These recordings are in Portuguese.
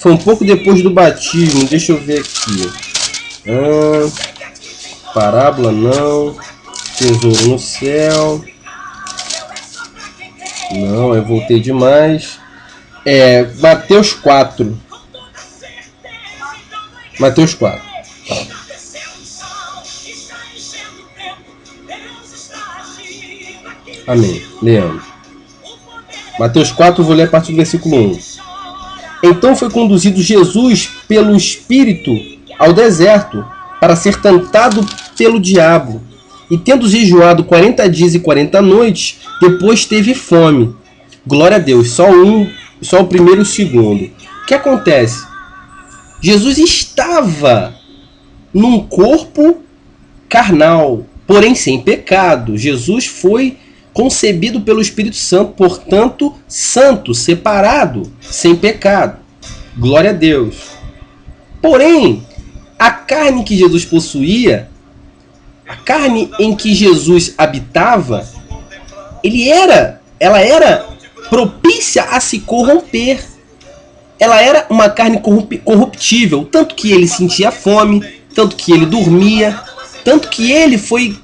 Foi um pouco depois do batismo. Deixa eu ver aqui. Parábola não. Tesouro no céu. Não, eu voltei demais. Mateus 4. Mateus 4. Amém. Leandro. Mateus 4, vou ler a partir do versículo 1. Então foi conduzido Jesus pelo Espírito ao deserto para ser tentado pelo diabo. E tendo jejuado 40 dias e 40 noites, depois teve fome. Glória a Deus. Só o primeiro e o segundo. O que acontece? Jesus estava num corpo carnal, porém sem pecado. Jesus foi concebido pelo Espírito Santo, portanto, santo, separado, sem pecado. Glória a Deus. Porém, a carne que Jesus possuía, a carne em que Jesus habitava, ela era propícia a se corromper. Ela era uma carne corruptível, tanto que ele sentia fome, tanto que ele dormia, tanto que ele foi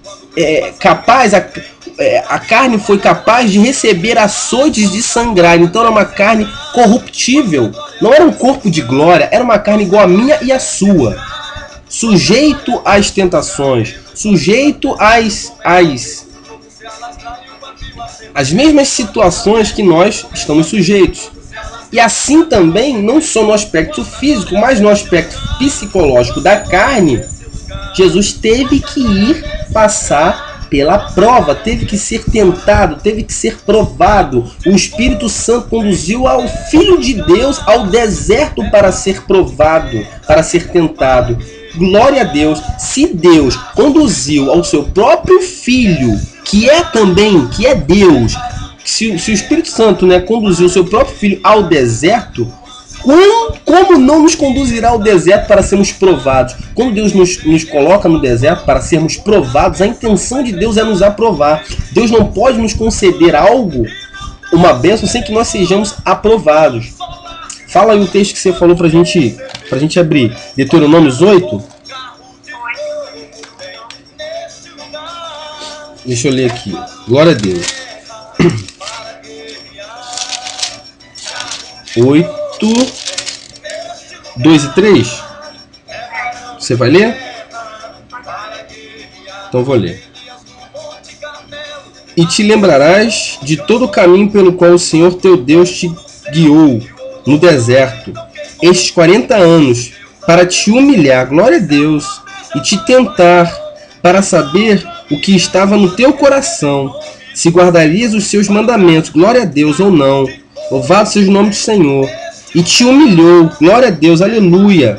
capaz, a carne foi capaz de receber açoites de sangrar. Então era uma carne corruptível, não era um corpo de glória, era uma carne igual a minha e a sua, sujeito às tentações, sujeito às mesmas situações que nós estamos sujeitos. E assim também, não só no aspecto físico, mas no aspecto psicológico da carne, Jesus teve que ir passar pela prova, teve que ser tentado, teve que ser provado. O Espírito Santo conduziu ao Filho de Deus ao deserto para ser provado, para ser tentado. Glória a Deus. Se Deus conduziu ao seu próprio Filho, que é Deus, se o Espírito Santo, conduziu o seu próprio Filho ao deserto, como não nos conduzirá ao deserto para sermos provados? Quando Deus nos coloca no deserto para sermos provados, a intenção de Deus é nos aprovar. Deus não pode nos conceder algo, uma bênção, sem que nós sejamos aprovados. Fala aí o texto que você falou pra gente abrir. Deuteronômio 8. Deixa eu ler aqui. Glória a Deus. 8, 2 e 3. Você vai ler? Então vou ler. E te lembrarás de todo o caminho pelo qual o Senhor teu Deus te guiou no deserto estes 40 anos, para te humilhar, glória a Deus, e te tentar, para saber o que estava no teu coração, se guardarias os seus mandamentos, glória a Deus, ou não. Louvado seja o nome do Senhor. E te humilhou, glória a Deus, aleluia.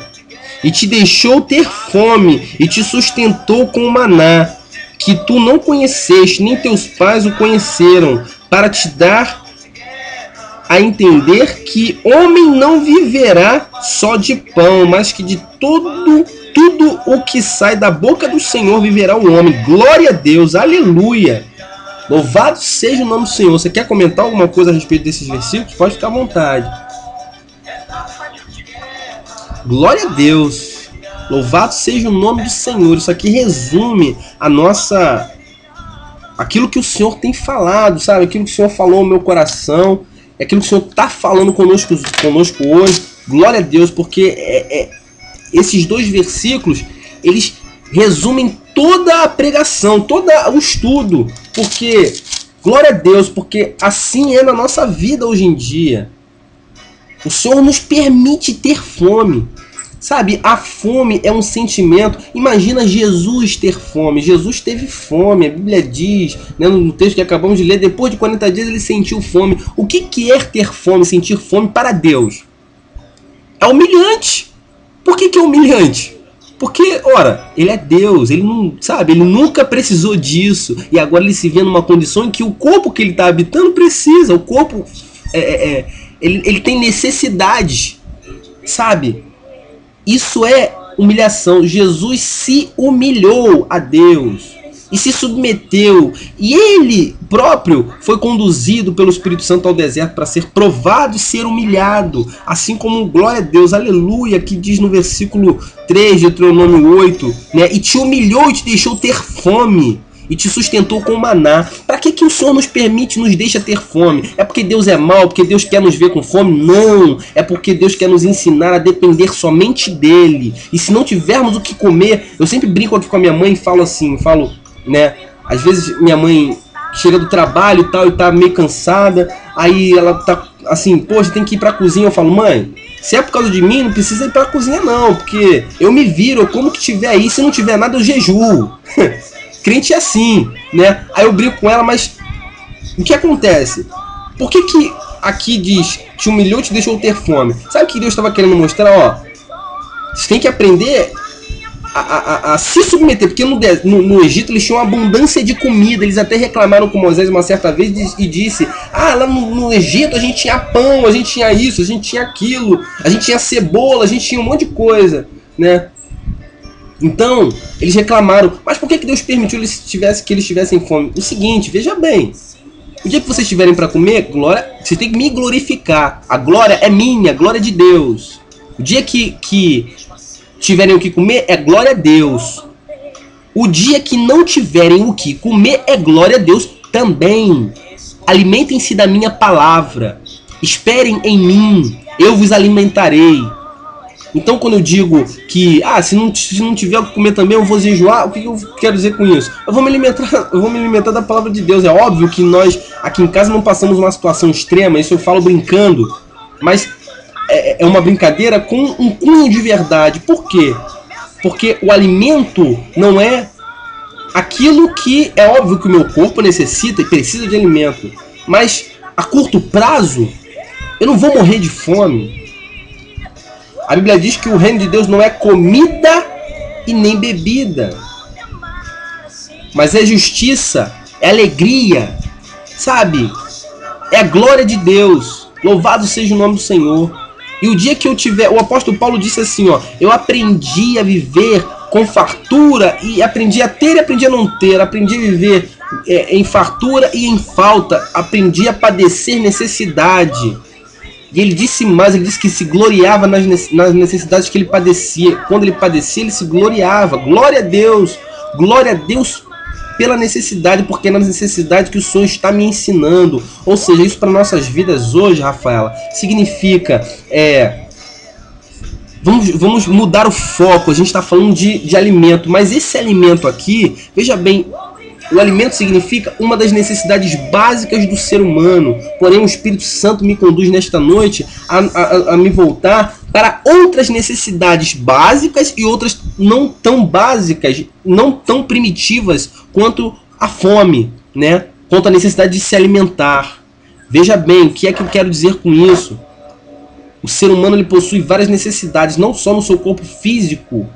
E te deixou ter fome, e te sustentou com o maná, que tu não conheceste, nem teus pais o conheceram, para te dar a entender que homem não viverá só de pão, mas que de tudo o que sai da boca do Senhor viverá o homem. Glória a Deus, aleluia. Louvado seja o nome do Senhor. Você quer comentar alguma coisa a respeito desses versículos? Pode ficar à vontade. Glória a Deus. Louvado seja o nome do Senhor. Isso aqui resume aquilo que o Senhor tem falado, sabe? Aquilo que o Senhor falou no meu coração. É aquilo que o Senhor está falando conosco hoje. Glória a Deus, porque esses dois versículos, eles resumem toda a pregação, todo o estudo. Porque, glória a Deus, porque assim é na nossa vida hoje em dia. O Senhor nos permite ter fome. Sabe, a fome é um sentimento. Imagina Jesus ter fome. Jesus teve fome, a Bíblia diz, no texto que acabamos de ler, depois de 40 dias ele sentiu fome. O que é ter fome, sentir fome para Deus? É humilhante. Por que é humilhante? Porque, ora, ele é Deus, ele não, sabe, ele nunca precisou disso. E agora ele se vê numa condição em que o corpo que ele está habitando precisa. O corpo, ele tem necessidade, sabe? Isso é humilhação. Jesus se humilhou a Deus. e se submeteu, e ele próprio foi conduzido pelo Espírito Santo ao deserto para ser provado e ser humilhado, assim como, glória a Deus, aleluia, que diz no versículo 3 de Deuteronômio 8, né? E te humilhou e te deixou ter fome, e te sustentou com maná. Para que o Senhor nos permite, nos deixa ter fome? É porque Deus é mau, porque Deus quer nos ver com fome? Não, é porque Deus quer nos ensinar a depender somente dele. E se não tivermos o que comer, eu sempre brinco aqui com a minha mãe e falo assim, né, às vezes minha mãe chega do trabalho e tal, e tá meio cansada, aí ela tá assim, poxa, tem que ir pra cozinha. Eu falo, mãe, se é por causa de mim, não precisa ir pra cozinha não, porque eu me viro, eu como que tiver aí, se não tiver nada eu jejuo. Crente é assim, né? Aí eu brinco com ela, mas o que acontece? Por que aqui diz, te humilhou e te deixou ter fome? Sabe o que Deus estava querendo mostrar? Ó, você tem que aprender a se submeter, porque no Egito eles tinham abundância de comida. Eles até reclamaram com Moisés uma certa vez e disse, lá no Egito a gente tinha pão, a gente tinha isso, a gente tinha aquilo, a gente tinha cebola, a gente tinha um monte de coisa, né? Então, eles reclamaram, mas por que Deus permitiu que eles tivessem fome? O seguinte, veja bem, o dia que vocês tiverem para comer, glória, vocês têm que me glorificar. A glória é minha, a glória é de Deus. O dia que tiverem o que comer, é glória a Deus. O dia que não tiverem o que comer, é glória a Deus também. Alimentem-se da minha palavra. Esperem em mim, eu vos alimentarei. Então quando eu digo que se não tiver o que comer também eu vou jejuar, o que eu quero dizer com isso? Eu vou me alimentar da palavra de Deus. É óbvio que nós aqui em casa não passamos uma situação extrema, isso eu falo brincando, mas é uma brincadeira com um cunho de verdade. Por quê? Porque o alimento não é aquilo que é óbvio que o meu corpo necessita e precisa de alimento, mas a curto prazo eu não vou morrer de fome. A Bíblia diz que o reino de Deus não é comida e nem bebida, mas é justiça, é alegria, sabe? É a glória de Deus. Louvado seja o nome do Senhor. E o dia que eu tiver... O apóstolo Paulo disse assim, ó, eu aprendi a viver com fartura e aprendi a ter e aprendi a não ter. Aprendi a viver em fartura e em falta. Aprendi a padecer necessidade. E ele disse mais, ele disse que se gloriava nas necessidades que ele padecia. Quando ele padecia, ele se gloriava. Glória a Deus pela necessidade, porque é na necessidade que o Senhor está me ensinando. Ou seja, isso para nossas vidas hoje, Rafaela, significa... Vamos mudar o foco. A gente está falando de alimento, mas esse alimento aqui, veja bem, o alimento significa uma das necessidades básicas do ser humano. Porém, o Espírito Santo me conduz nesta noite a me voltar para outras necessidades básicas e outras não tão básicas, não tão primitivas quanto a fome, né? Quanto a necessidade de se alimentar. Veja bem, o que é que eu quero dizer com isso? O ser humano ele possui várias necessidades, não só no seu corpo físico,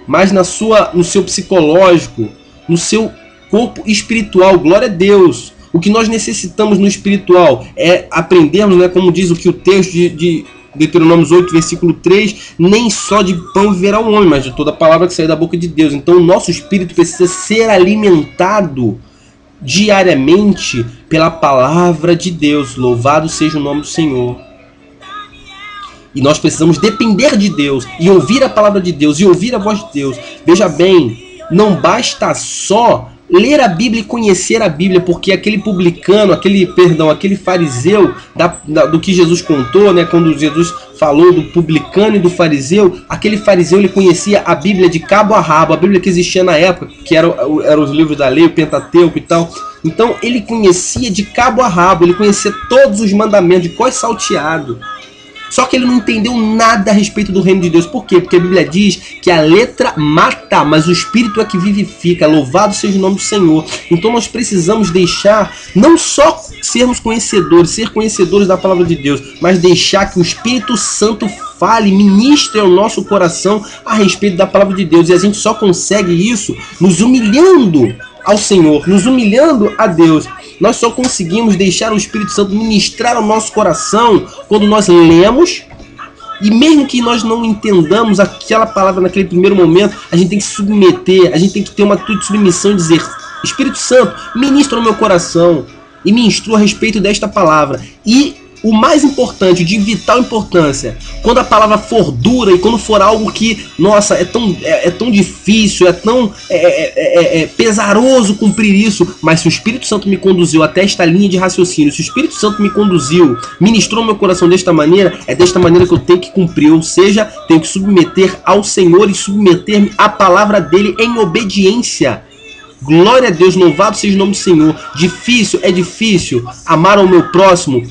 mas no seu psicológico, no seu corpo espiritual. Glória a Deus. O que nós necessitamos no espiritual é aprendermos, né, como diz o que o texto de Deuteronômio 8, versículo 3, nem só de pão viverá o homem, mas de toda palavra que sair da boca de Deus. Então o nosso espírito precisa ser alimentado diariamente pela palavra de Deus. Louvado seja o nome do Senhor. E nós precisamos depender de Deus e ouvir a palavra de Deus e ouvir a voz de Deus. Veja bem, não basta só ler a Bíblia e conhecer a Bíblia, porque aquele publicano, aquele fariseu do que Jesus contou, né, quando Jesus falou do publicano e do fariseu, aquele fariseu ele conhecia a Bíblia de cabo a rabo, a Bíblia que existia na época, que eram os livros da lei, o Pentateuco e tal. Então ele conhecia de cabo a rabo, ele conhecia todos os mandamentos de cós salteado. Só que ele não entendeu nada a respeito do reino de Deus. Por quê? Porque a Bíblia diz que a letra mata, mas o Espírito é que vivifica. Louvado seja o nome do Senhor. Então nós precisamos deixar, não só ser conhecedores da palavra de Deus, mas deixar que o Espírito Santo fale, ministre ao nosso coração a respeito da palavra de Deus. E a gente só consegue isso nos humilhando ao Senhor, nos humilhando a Deus. Nós só conseguimos deixar o Espírito Santo ministrar ao nosso coração quando nós lemos, e mesmo que nós não entendamos aquela palavra naquele primeiro momento, a gente tem que se submeter, a gente tem que ter uma atitude de submissão e dizer: Espírito Santo, ministra no meu coração e me instrua a respeito desta palavra. E o mais importante, de vital importância, quando a palavra for dura e quando for algo que, nossa, é tão difícil, é tão pesaroso cumprir isso, mas se o Espírito Santo me conduziu até esta linha de raciocínio, se o Espírito Santo me conduziu, ministrou no meu coração desta maneira, é desta maneira que eu tenho que cumprir, ou seja, tenho que submeter ao Senhor e submeter-me à palavra dele em obediência. Glória a Deus, louvado seja o nome do Senhor. Difícil, é difícil amar ao meu próximo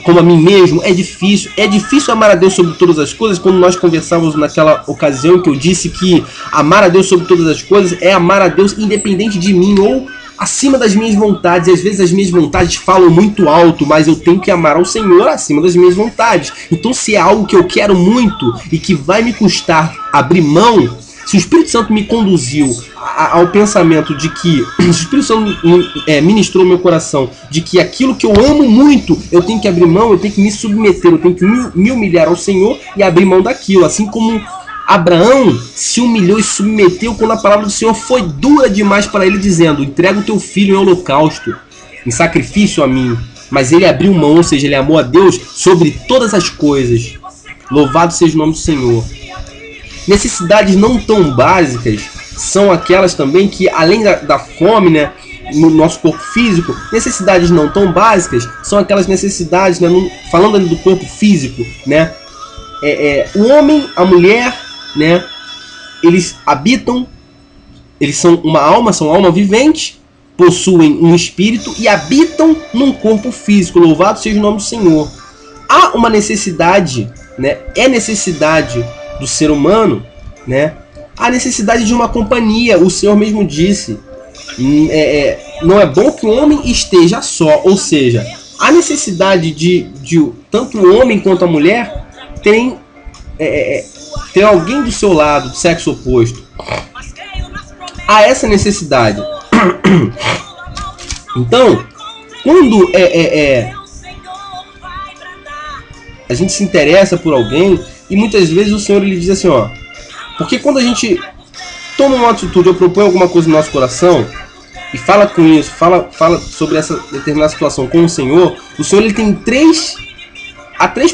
como a mim mesmo, é difícil amar a Deus sobre todas as coisas. Quando nós conversávamos naquela ocasião que eu disse que amar a Deus sobre todas as coisas é amar a Deus independente de mim ou acima das minhas vontades. E às vezes as minhas vontades falam muito alto, mas eu tenho que amar ao Senhor acima das minhas vontades. Então se é algo que eu quero muito e que vai me custar abrir mão, se o Espírito Santo me conduziu ao pensamento de que, se o Espírito Santo ministrou no meu coração, de que aquilo que eu amo muito, eu tenho que abrir mão, eu tenho que me submeter, eu tenho que me humilhar ao Senhor e abrir mão daquilo. Assim como Abraão se humilhou e submeteu quando a palavra do Senhor foi dura demais para ele, dizendo: entrega o teu filho em holocausto, em sacrifício a mim. Mas ele abriu mão, ou seja, ele amou a Deus sobre todas as coisas. Louvado seja o nome do Senhor. Necessidades não tão básicas são aquelas também que, além da fome, né, no nosso corpo físico, necessidades não tão básicas são aquelas necessidades, né, falando do corpo físico, né, o homem, a mulher, né, eles habitam, eles são uma alma, são alma vivente, possuem um espírito e habitam num corpo físico. Louvado seja o nome do Senhor. Há uma necessidade, né, é necessidade do ser humano, né, a necessidade de uma companhia. O Senhor mesmo disse, não é bom que o homem esteja só, ou seja, a necessidade de tanto o homem quanto a mulher ter alguém do seu lado, do sexo oposto. Há essa necessidade. Então, quando a gente se interessa por alguém, e muitas vezes o Senhor ele diz assim, ó, porque quando a gente toma uma atitude ou propõe alguma coisa no nosso coração e fala com isso, fala sobre essa determinada situação com o Senhor ele tem três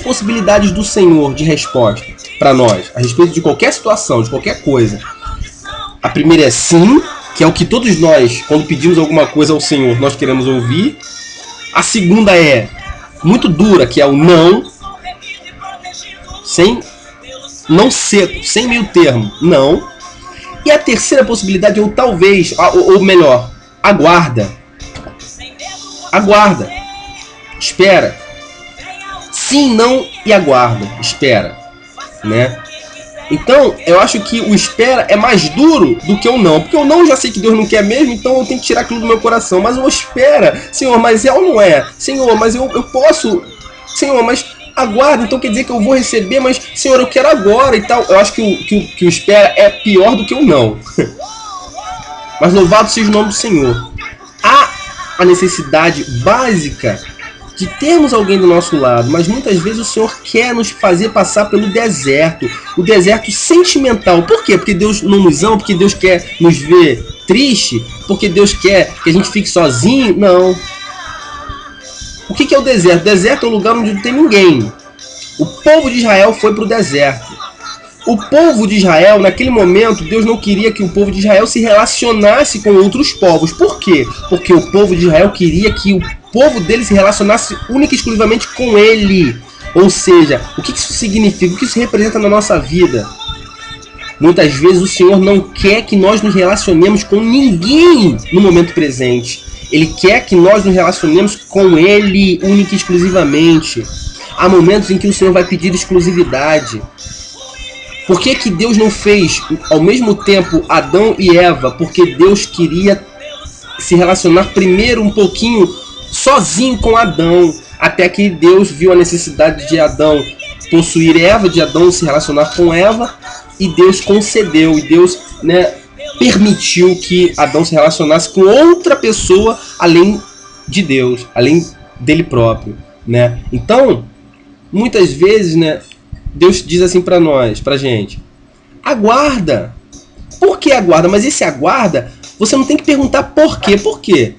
possibilidades do Senhor de resposta para nós a respeito de qualquer situação, de qualquer coisa. A primeira é sim, que é o que todos nós, quando pedimos alguma coisa ao Senhor, nós queremos ouvir. A segunda é muito dura, que é o não, não seco, sem meio termo, não. E a terceira possibilidade é o talvez, ou melhor, aguarda, espera, sim, não e aguarda, espera, né? Então, eu acho que o espera é mais duro do que o não, porque o não eu já sei que Deus não quer mesmo, então eu tenho que tirar aquilo do meu coração. Mas o espera, Senhor, mas é ou não é? Senhor, mas eu posso, Senhor, mas aguarda, então quer dizer que eu vou receber, mas Senhor, eu quero agora e tal. Eu acho que o espera é pior do que o não. Mas louvado seja o nome do Senhor. Há a necessidade básica de termos alguém do nosso lado, mas muitas vezes o Senhor quer nos fazer passar pelo deserto, o deserto sentimental. Por quê? Porque Deus não nos ama, porque Deus quer nos ver triste, porque Deus quer que a gente fique sozinho? Não. O que é o deserto? O deserto é um lugar onde não tem ninguém. O povo de Israel foi para o deserto. O povo de Israel, naquele momento, Deus não queria que o povo de Israel se relacionasse com outros povos. Por quê? Porque o povo de Israel queria que o povo dele se relacionasse única e exclusivamente com ele. Ou seja, o que isso significa? O que isso representa na nossa vida? Muitas vezes o Senhor não quer que nós nos relacionemos com ninguém no momento presente. Ele quer que nós nos relacionemos com Ele única e exclusivamente. Há momentos em que o Senhor vai pedir exclusividade. Por que Deus não fez ao mesmo tempo Adão e Eva? Porque Deus queria se relacionar primeiro um pouquinho sozinho com Adão, até que Deus viu a necessidade de Adão possuir Eva, de Adão se relacionar com Eva, e Deus concedeu, e Deus, né, permitiu que Adão se relacionasse com outra pessoa além de Deus, além dele próprio, né? Então, muitas vezes, né, Deus diz assim para nós, pra gente: aguarda. Por que aguarda? Mas esse aguarda, Você não tem que perguntar por quê. Por quê?